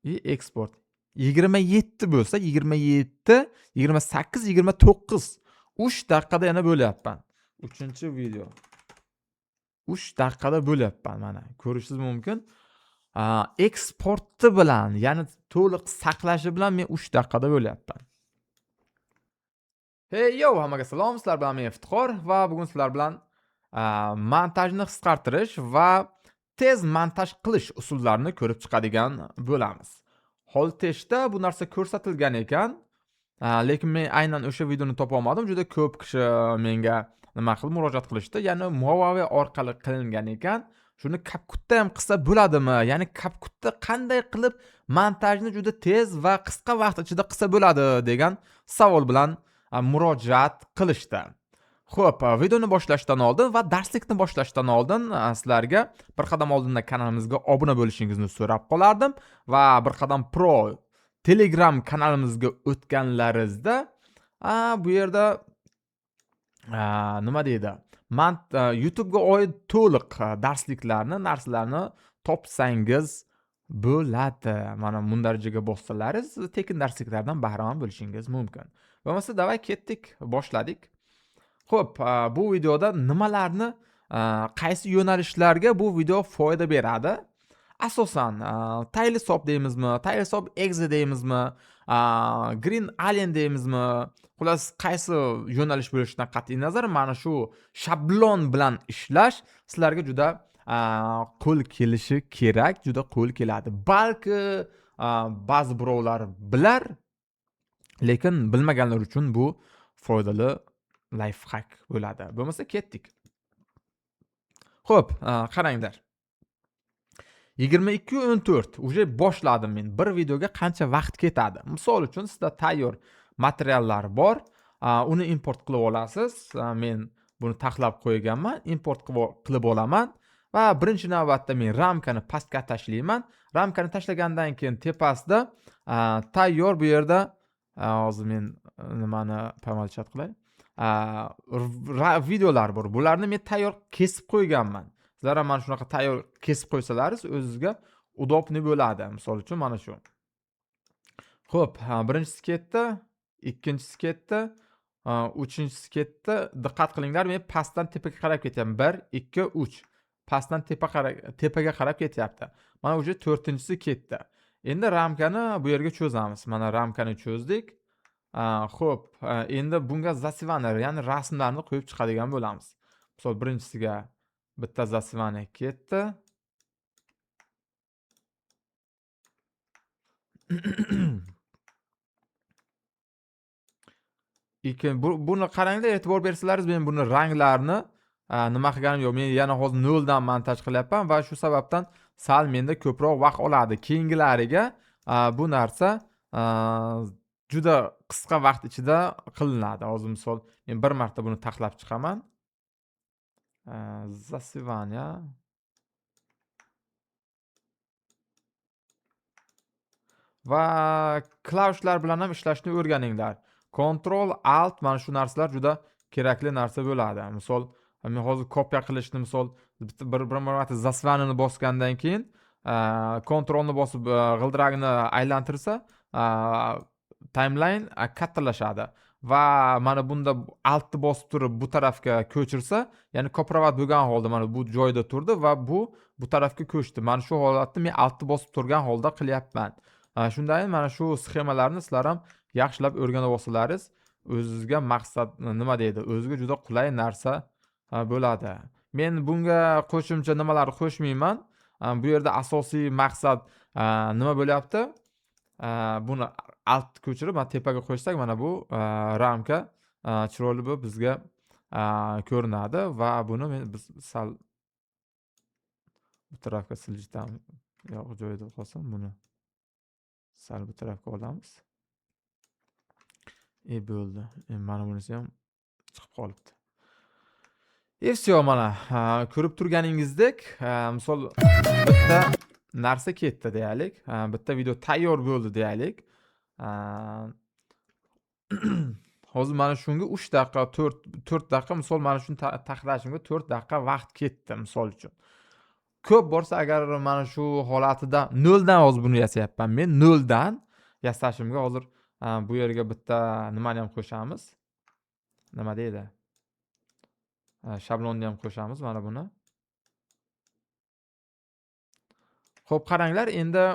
eksport. 27 bo'lsa, 27, 28, 29. 3 daqiqada yana bo'lyapman. 3-video. 3 daqiqada bo'lyapman mana. Ko'rishingiz mumkin. Eksporti bilan, ya'ni to'liq saqlashi bilan men 3 daqiqada bo'lyapman. Hey yo, hammaga salom. Sizlar bilan men Iftixor va bugun sizlar bilan montajni qisqartirish va tez montaj qilish usullarini ko'rib chiqadigan bo'lamiz. Holteshda bu narsa ko'rsatilgan ekan, lekin men aynan o'sha videoni topa olmadim. Juda ko'p kishi menga nima qilib murojaat qilishdi. Ya'ni Huawei orqali qilingan ekan. Shuni CapCutda ham qilsa bo'ladimi? Ya'ni CapCutda qanday qilib montajni juda tez va qisqa vaqt ichida qilsa bo'ladi degan savol bilan murojaat qilishdi. Xo'p, videoni boshlashdan oldin va darslikni boshlashdan oldin sizlarga bir qadam oldindan kanalimizga obuna bo'lishingizni so'rab qolardim va bir qadam pro Telegram kanalimizga o'tganlaringizda bu yerda nima deydi? YouTube'ga oid to'liq darsliklarni, narsalarni topsangiz bo'ladi. Mana bu darajaga bossalaringiz tekin darsliklardan bahramand bo'lishingiz mumkin. Bo'lmasa davay ketdik, boshladik. Xo'p, bu videoda nimalarni, qaysi yo'nalishlarga bu video foyda beradi? Asosan, Tailsop deymizmi, Tailsop Exe deymizmi, Green Alien deymizmi? Xullas, qaysi yo'nalish bo'lishidan qat'iy nazar mana shu shablon bilan ishlash sizlarga juda qo'l kelishi kerak, juda qo'l keladi. Balki ba'zi birovlar bilar, lekin bilmaganlar uchun bu foydali life hack bo'ladi. Bo'lmasa ketdik. Xo'p, qaranglar. 22:14 uje boshladim men. Bir videoga qancha vaqt ketadi? Misol uchun sizda tayyor materiallar bor, uni import qilib olasiz. Men buni taxlab qo'yganman, import qilib olaman va birinchi navbatda men ramkani pastga tashlayman. Ramkani tashlagandan keyin tepasida tayyor bu yerda hozir men nimani pamalchat qilay. Videolar bor. Bularni men tayyor kesib qo'yganman. Sizlar ham mana shunaqa tayyor kesib qo'ysalaringiz o'zingizga udobniy bo'ladi. Misol uchun mana shu. Xo'p, birinchisi ketdi, ikkinchisi ketdi, uchinchisi ketdi. Diqqat qilinglar, men pastdan tepaga qarab ketyapman. 1, 2, 3. Pastdan tepaga qarab ketyapti. Mana uje 4-inchisi ketdi. Endi ramkani bu yerga cho'zamiz. Mana ramkani cho'zdik. Xo'p, endi bunga zasivani, ya'ni rasmlarni qo'yib chiqadigan bo'lamiz. Misol birinchisiga bitta zasivani ketdi. Buni qaranglar, e'tibor bersalaringiz, men buni ranglarni nima qilganim yo'q. Men yana hozir noldan montaj qilyapman va shu sababdan sal menda ko'proq vaqt oladi. Keyingilariga bu narsa juda qisqa vaqt ichida qilinadi. Hozir misol men bir marta buni taxlab chiqaman. Zasivanya. Va klavishlar bilan ham ishlashni o'rganinglar. Ctrl Alt, mana shu narsalar juda kerakli narsa bo'ladi. Misol men hozir kopiya qilishni, misol bir marta zasvanini bosgandan keyin Ctrlni bosib g'ildiragini aylantirsa, timeline kattalashadi va mana bunda Altni bosib turib bu tarafga ko'chirsa, ya'ni koprovat bo'lgan holda mana bu joyda turdi va bu tarafga ko'chdi. Mana shu holatni men Altni bosib turgan holda qilyapman. Shundan mana shu sxemalarni sizlar ham yaxshilab o'rganib olsalaringiz, o'zingizga maqsad nima deydi, o'zingizga juda qulay narsa bo'ladi. Men bunga qo'shimcha nimalarni qo'shmayman. Bu yerda asosiy maqsad nima bo'lyapti? Buni alt ko'chirib, mana tepaga qo'ysak, mana bu ramka chiroyli bo'lib bizga ko'rinadi va buni men biz sal bu tarafga siljitamiz. Yo'q, joyida qolsin, buni sal bu tarafga olamiz. Bo'ldi. Endi mana bunisi ham chiqib qolibdi. Все, mana ko'rib turganingizdek, misol bitta narsa ketdi deylik. Bitta video tayyor bo'ldi deylik. Hozir mana shunga 3 daqiqa, 4 daqiqa, misol mana shuni taxlashimga 4 daqiqa vaqt ketdi, misol uchun. ko'p bo'lsa agar mana shu holatida 0 dan hozir buni yasayapman men. 0 dan yasashimga hozir bu yerga bitta nimani ham qo'shamiz. Nima deydi? Shablonni ham qo'shamiz mana buni. Xo'p, qaranglar, endi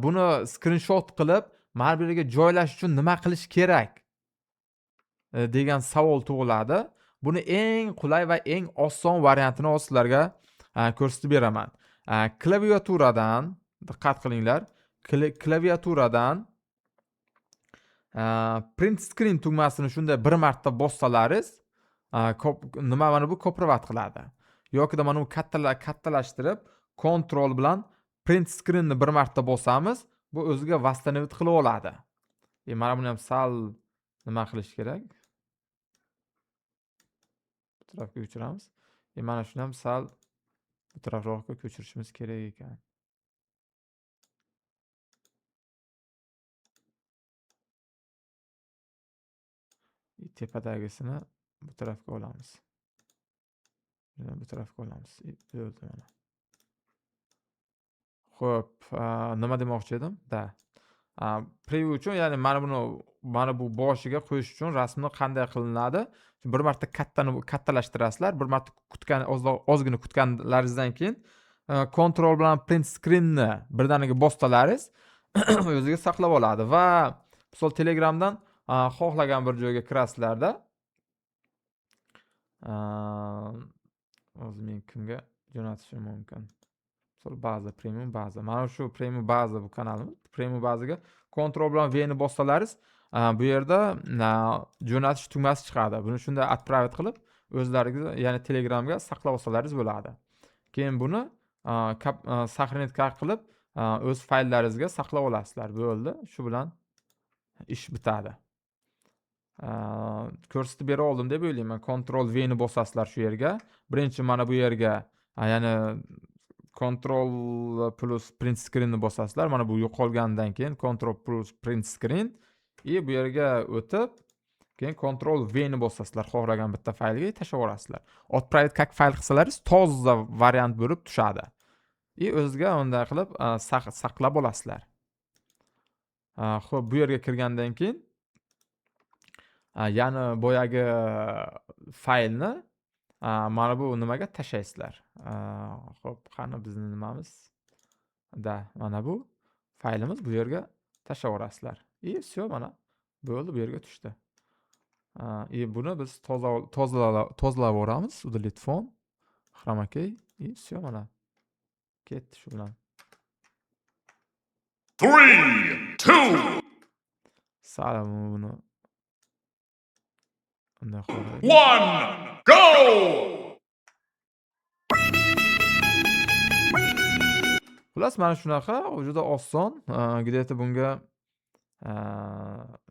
buni skrinshot qilib mana bu yerga joylash uchun nima qilish kerak degan savol tug'iladi. Buni eng qulay va eng oson variantini hozir sizlarga ko'rsatib beraman. Klaviaturadan diqqat qilinglar. Klaviaturadan print screen tugmasini shunday bir marta bossalaringiz, nima mana bu ko'proq qiladi. Yoki mana bu kattalashtirib, kontrol bilan print screen ni bir marta bosamiz, bu o'ziga vastanavit qilib oladi. Mana buni ham sal nima qilish kerak? Bu tarafga ko'chiramiz. Mana shuni ham sal bu tarafroqqa ko'chirishimiz kerak ekan. Tepadagisini bu tarafga olamiz. Bu tarafga olamiz. Bo'ldi mana. Xo'p, nima demoqchi edim? Preview uchun, ya'ni mana bu boshiga qo'yish uchun rasmni qanday qilinadi? Bir marta kattalashtirasizlar, bir marta ozgina kutganlaringizdan keyin kontrol bilan print screen ni birdaniga bossalaringiz o'ziga saqlab oladi va misol Telegramdan xohlagan bir joyga kirasizlarda, hozir men kimga jo'natishim mumkin? Baza, premium baza. Mana shu premium baza bu kanalimiz. Premium bazaga kontrol bilan V ni bossalaringiz, bu yerda jo'natish tugmasi chiqadi. Buni shunday отправить qilib, o'zlaringiz, ya'ni Telegramga saqlab olsalaringiz bo'ladi. Keyin buni сохранить qilib, o'z fayllaringizga saqlab olasizlar. Bo'ldi. Shu bilan ish bitadi. Ko'rsatib bera oldim deb o'ylayman. Control V ni bosasizlar shu yerga. Birinchi mana bu yerga, ya'ni Control plus print screen ni bosasizlar. Mana bu yo'qolgandan keyin Control plus print screen bu yerga o'tib, keyin Control V ni bosasizlar. Xohlagan bitta faylga tashlab yuborasizlar. Отправить как fayl qilsalaringiz toza variant bo'lib tushadi. O'ziga unday qilib saqlab olasizlar. Xo'p, bu yerga kirgandan keyin ya'ni boyagi faylni mana bu nimaga tashlaysizlar. Xo'p, qani bizning nimamiz? Mana bu faylimiz bu yerga tashlab yuborasizlar. Все, mana bo'ldi, bu yerga tushdi. Buni biz tozalab yuboramiz. Udalить fon, chroma key, все, mana ketdi shu bilan. 3, 2, Salam buni unday qo'yaylik. 1, go! Xullas, mana shunaqa, juda oson. Где-то bunga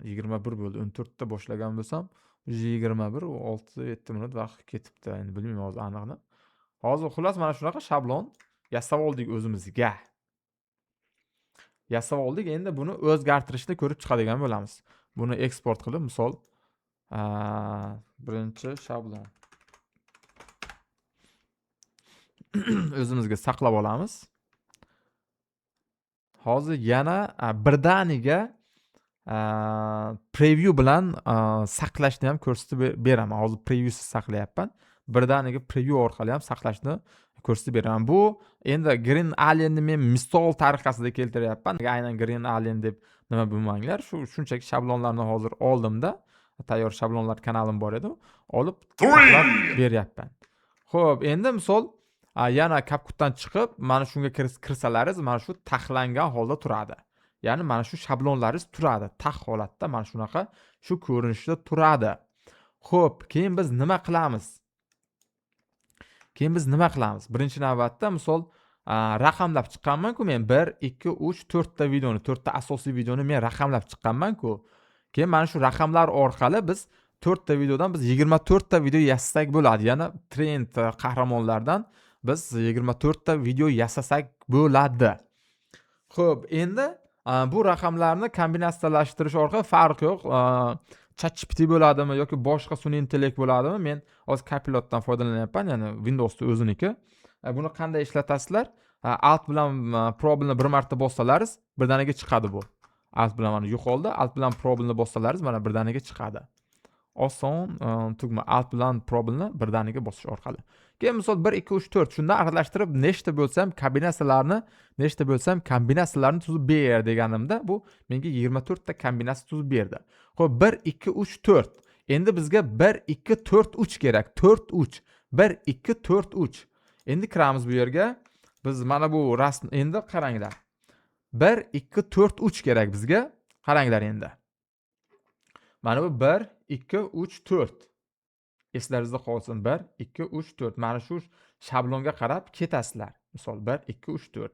21 bo'ldi. 14 da boshlagan bo'lsam, 21, 6-7 minut vaqt ketibdi. Endi bilmayman hozir aniqni. Hozir xullas mana shunaqa shablon yasab oldik o'zimizga. Yasab oldik. Endi buni o'zgartirishni ko'rib chiqadigan bo'lamiz. Buni eksport qilib, misol birinchi shablon o'zimizga saqlab olamiz. Hozir yana birdaniga preview bilan saqlashni ham ko'rsatib beraman. Hozir previewsiz saqlayapman. Birdaniga preview orqali ham saqlashni ko'rsatib beraman. Bu endi Green Alienni men misol tariqasida keltiryapman. Aynan Green Alien deb nima bilmanglar. Shunchaki shablonlarni hozir oldimda, tayyor shablonlar kanalim bor edi. Olib saqlab beryapman. Xo'p, endi misol yana CapCutdan chiqib, mana shunga kirsalaringiz, mana shu taxlangan holda turadi. Ya'ni mana shu shablonlaringiz turadi. Tax holatda mana shunaqa shu ko'rinishda turadi. Xo'p, keyin biz nima qilamiz? Birinchi navbatda misol raqamlab chiqqanman-ku men 1, 2, 3, 4 ta videoni, 4 ta asosiy videoni men raqamlab chiqqanman-ku. Keyin mana shu raqamlar orqali biz 4 ta videodan biz 24 ta video yasasak bo'ladi. Ya'ni trend qahramonlardan biz 24 ta video yasasak bo'ladi. Xo'p, endi bu raqamlarni kombinatsiyalashtirish orqali farq yo'q. ChatGPT bo'ladimi yoki boshqa sun'iy intellekt bo'ladimi? Men hozir Copilotdan foydalanyapman, ya'ni Windowsda o'ziniki. Buni qanday ishlatasizlar? Alt bilan probelni bir marta bossalaringiz, birdaniga chiqadi bu. Alt bilan mana yo'qoldi. Alt bilan probelni bossalaringiz mana birdaniga chiqadi. Oson tugma alt bilan probelni birdaniga bosish orqali. Keyin misol 1 2 3 4 shundan aralashtirib nechta bo'lsam kombinatsiyalarni tuzib ber deganimda bu menga 24 ta kombinatsiya tuzib berdi. Xo'p 1 2 3 4. Endi bizga 1 2 4 3 kerak. 4 3. 1 2 4 3. Endi kiramiz bu yerga. Biz mana bu rasm endi qaranglar. 1 2 4 3 kerak bizga. Qaranglar endi. Mana bu 1 2 3 4. Eslaringizda qolsin 1 2 3 4. Mana shu shablonga qarab ketasizlar. Misol 1 2 3 4.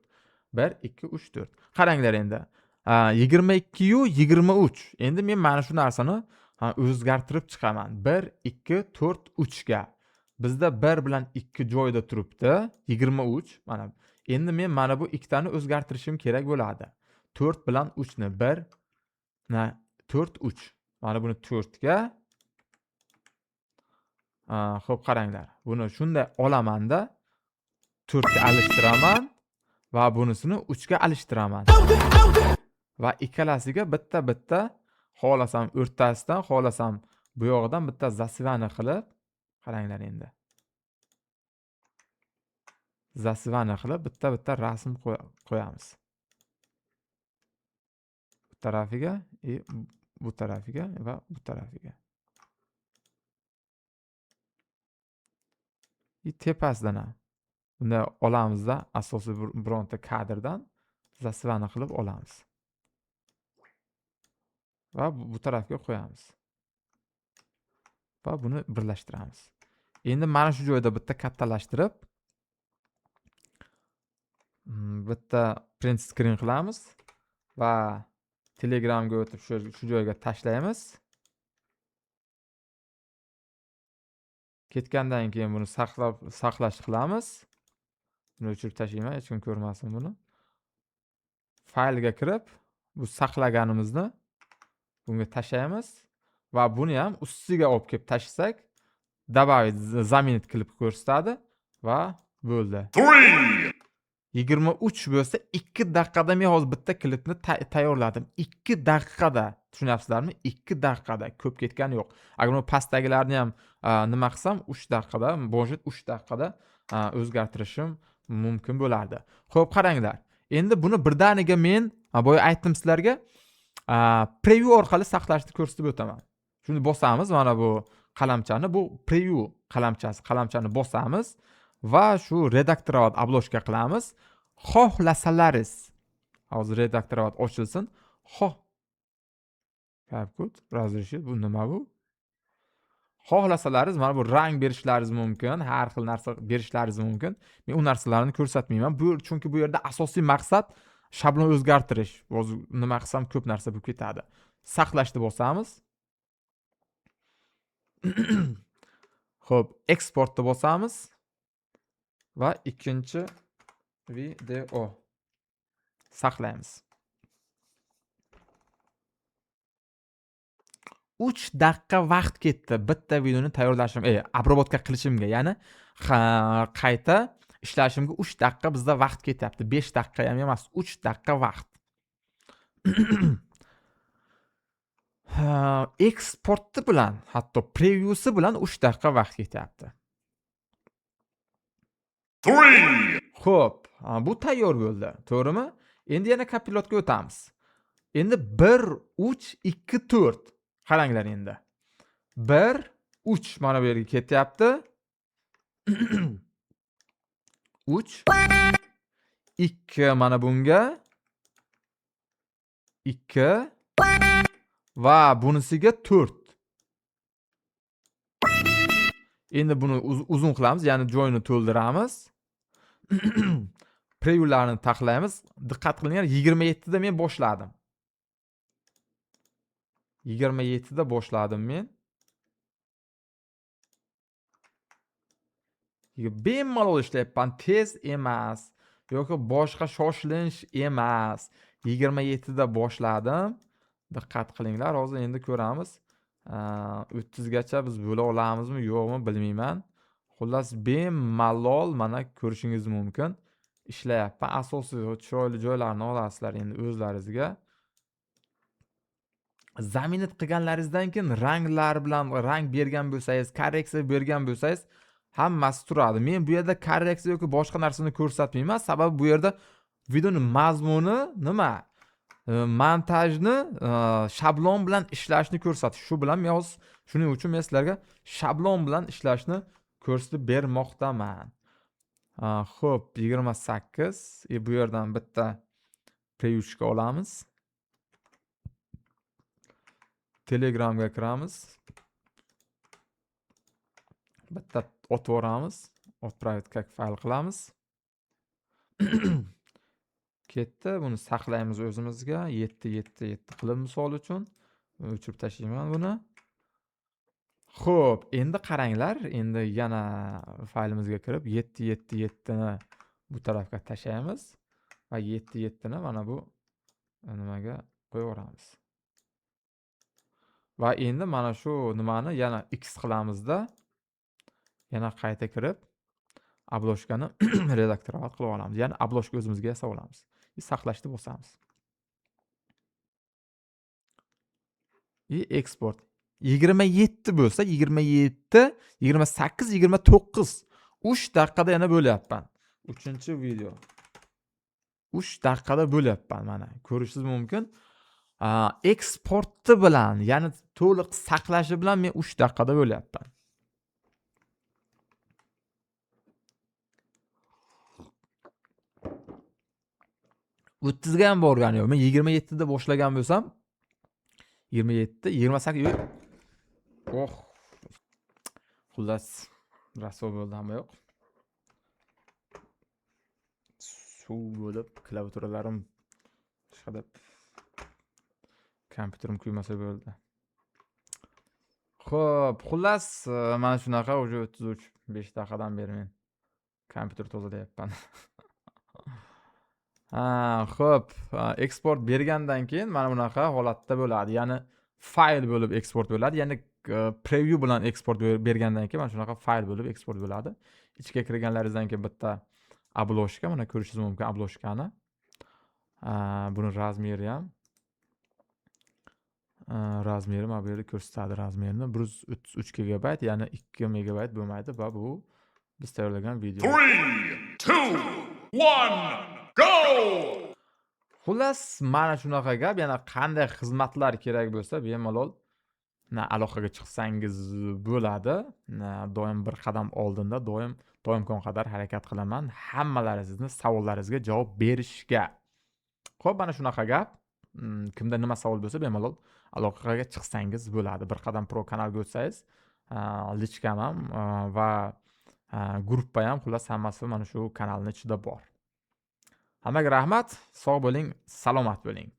1 2 3 4. Qaranglar endi. 22 yu 23. Endi men mana shu narsani o'zgartirib chiqaman. 1 2 4 3 ga. Bizda 1 bilan 2 joyda turibdi. 23. Mana endi men mana bu ikkitani o'zgartirishim kerak bo'ladi. 4 bilan 3 ni 1 4 3. Mana buni 4 ga. Xo'p qaranglar. Buni shunday olamanda 4 ga alishtiraman va bunisini 3 ga alishtiraman. Va ikkalasiga bitta xohlasam o'rtasidan, xohlasam bu yog'idan bitta zasivani qilib, qaranglar endi. Zasivani qilib bitta rasm qo'yamiz. Bu tarafiga, bu tarafiga va bu tarafiga. Tepasidan ham. Bunda olamizda asosiy bironta kadrdan zasivani qilib olamiz. Va bu tarafga qo'yamiz. Va buni birlashtiramiz. Endi mana shu joyda bitta kattalashtirib bitta print screen qilamiz va Telegramga o'tib shu joyga tashlaymiz. Ketgandan keyin buni saqlash qilamiz. Buni o'chirib tashlayman, hech kim ko'rmasin buni. Faylga kirib, bu saqlaganimizni bunga tashlaymiz va buni ham ustiga olib kelib tashlasak, добавить, заменить qilib ko'rsatadi va bo'ldi. 3, 23 bo'lsa 2 daqiqada men hozir bitta klipni tayyorladim. 2 daqiqada. Tushunyapsizlarmi? 2 daqiqada. Ko'p ketgani yo'q. Agar uni pastdagilarni ham nima qilsam 3 daqiqada, bo'jit 3 daqiqada o'zgartirishim mumkin bo'lardi. Xo'p, qaranglar. Endi buni birdaniga men boya aytdim sizlarga, preview orqali saqlashni ko'rsatib o'taman. Shuni bosamiz, mana bu qalamchani, bu preview qalamchasi. Qalamchani bosamiz va shu redaktorovat obloshka qilamiz. Xohlasalaringiz, hozir redaktorovat ochilsin. Capcut, разрешит, bu nima bu? Xohlasalaringiz mana bu rang berishlaringiz mumkin, har xil narsa berishlaringiz mumkin. Men u narsalarni ko'rsatmayman. Chunki bu yerda asosiy maqsad shablon o'zgartirish. Hozir nima qilsam ko'p narsa bo'lib ketadi. Saqlashni bosamiz. Xo'p, eksportni bosamiz va ikkinchi video saqlaymiz. 3 daqiqa vaqt ketdi bitta videoni tayyorlashim, obrobotka qilishimga, ya'ni qayta ishlashimga 3 daqiqa bizda vaqt ketyapti. 5 daqiqa ham emas, 3 daqiqa vaqt. Eksporti bilan, hatto previewsi bilan 3 daqiqa vaqt ketyapti. 3, Xo'p, bu tayyor bo'ldi, to'g'rimi? Endi yana kopilotga o'tamiz. Endi 1 3 2 4. Qaranglar endi. 1 3 mana bu yerga ketyapti. 3 2 mana bunga 2 va bunisiga 4. Endi buni uzun qilamiz, ya'ni joyini to'ldiramiz. Previewlarni taxlaymiz. Diqqat qilinglar, 27 da men boshladim. 27 da boshladim men. Bemalol ishlayapman, tez emas yoki boshqa shoshilinch emas. 27 da boshladim. Diqqat qilinglar, hozir endi ko'ramiz. 30 gacha biz bo'la olamizmi, yo'qmi bilmayman. Xullas bemalol mana ko'rishingiz mumkin. Ishlayapman. Asosiy chiroyli joylarni olasizlar endi o'zlaringizga. Zaminat qilganlaringizdan keyin ranglar bilan rang bergan bo'lsangiz, korreksiya bergan bo'lsangiz, hammasi turadi. Men bu yerda korreksiya yoki boshqa narsani ko'rsatmayman. Sababi bu yerda videoning mazmuni nima? Montajni shablon bilan ishlashni ko'rsatish. Shu bilan men hozir shuning uchun men sizlarga shablon bilan ishlashni ko'rsatib bermoqdaman. Xo'p, 28. Bu yerdan bitta preview olamiz. Telegramga kiramiz. Bitta otvoramiz. Отправить как fayl qilamiz. Ketdi. Buni saqlaymiz o'zimizga. 7 qilib misol uchun o'chirib tashlayman buni. Xo'p, endi qaranglar. Endi yana faylimizga kirib 7 ni bu tarafga tashlaymiz va 7 ni mana bu nimaga qo'yib yuboramiz. Va endi mana shu nimani yana X qilamizda, yana qayta kirib obloshkani redaktorovat qilib olamiz. Ya'ni obloshka o'zimizga yasab olamiz. Saqlashni bosamiz. Export 27 bo'lsa, 27, 28, 29. 3 daqiqada yana bo'lyapman. 3-video. 3 daqiqada bo'lyapman mana. Ko'rishingiz mumkin. Eksporti bilan, ya'ni to'liq saqlashi bilan men 3 daqiqada bo'lyapman. O'ttizga ham borgani yo'q. Men 27 da boshlagan bo'lsam, 27, 28. Oh. Xullas, raso bo'ldi hamma yo'q. Suv bo'lib, klaviaturalarim shadab kompyuterim kuymasa bo'ldi. Xo'p, xullas, mana shunaqa o'sha 33 5 daqiqadan beri men kompyuter tozalayapman. Xo'p, eksport bergandan keyin mana bunaqa holatda bo'ladi. Ya'ni fayl bo'lib eksport bo'ladi. Ya'ni preview bilan eksport bergandan keyin mana shunaqa fayl bo'lib eksport bo'ladi. Ichga kirganlaringizdan keyin bitta obloshka, mana ko'rishingiz mumkin obloshkani. Buni razmeri ham mana bu yerda ko'rsatadi razmerini. 133 GB, ya'ni 2 MB bo'lmaydi va bu biz tayyorlagan video. 3, 2, 1, go! Xullas, mana shunaqa gap. Yana qanday xizmatlar kerak bo'lsa, bemalol aloqaga chiqsangiz bo'ladi. Doim bir qadam oldinda, doimkon qadar harakat qilaman hammalaringizni savollaringizga javob berishga. Xo'p, mana shunaqa gap. Kimda nima savol bo'lsa, bemalol aloqaga chiqsangiz bo'ladi. Bir qadam pro kanalga o'tsangiz, lichkam ham va gruppa ham, xullas hammasi mana shu kanalning ichida bor. Hammaga rahmat, sog' bo'ling, salomat bo'ling.